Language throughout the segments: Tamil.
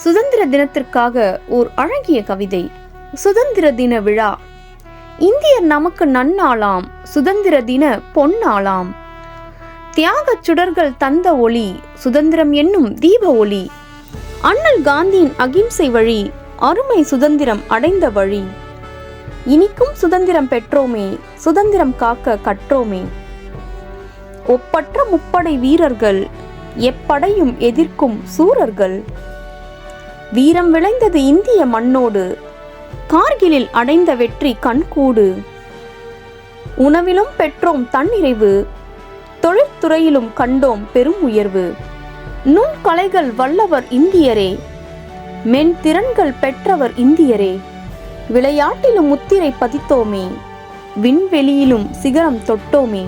சுதந்திர தினத்திற்காக ஓர் அழகிய கவிதை. சுதந்திர தின விழா. இந்தியர் நமக்கு நன்னாளாம், சுதந்திர தின பொன்னாளாம். தியாகச் சுடர்கள் தந்த ஒளி, சுதந்திரம் என்னும் தீப ஒளி. அண்ணல் காந்தியின் அகிம்சை வழி, அருமை சுதந்திரம் அடைந்த வழி. இனிக்கும் சுதந்திரம் பெற்றோமே, சுதந்திரம் காக்க கற்றோமே. ஒப்பற்ற முப்படை வீரர்கள், எப்படையும் எதிர்க்கும் சூரர்கள். வீரம் விளைந்தது இந்திய மண்ணோடு, கார்கிலில் அடைந்த வெற்றி கண்கூடு. உணவிலும் பெற்றோம் தன்னிறைவு, தொழிற்துறையிலும் கண்டோம் பெரும் உயர்வு. நுண்கலைகள் வல்லவர் இந்தியரே, மென்திறன்கள் பெற்றவர் இந்தியரே. விளையாட்டிலும் முத்திரை பதித்தோமே, விண்வெளியிலும் சிகரம் தொட்டோமே.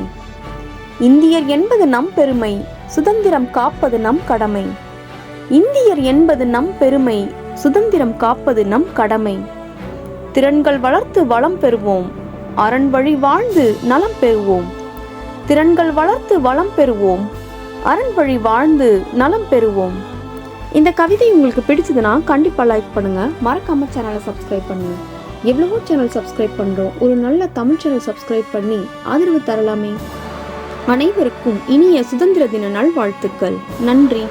இந்தியர் என்பது நம் பெருமை, சுதந்திரம் காப்பது நம் கடமை. இந்தியர் என்பது நம் பெருமை, சுதந்திரம் காப்பது நம் கடமை. திறன்கள் வளர்த்து வளம் பெறுவோம், அரண் வழி வாழ்ந்து நலம் பெறுவோம். திறன்கள் வளர்த்து வளம் பெறுவோம், அரண் வழி வாழ்ந்து நலம் பெறுவோம். இந்த கவிதை உங்களுக்கு பிடிச்சதுன்னா கண்டிப்பா லைக் பண்ணுங்க, மறக்காம சேனலை சப்ஸ்கிரைப் பண்ணுங்க. எவ்வளவோ சேனல் சப்ஸ்கிரைப் பண்றோம், ஒரு நல்ல தமிழ் சேனல் சப்ஸ்கிரைப் பண்ணி ஆதரவு தரலாமே. அனைவருக்கும் இனிய சுதந்திர தின நல்வாழ்த்துக்கள். நன்றி.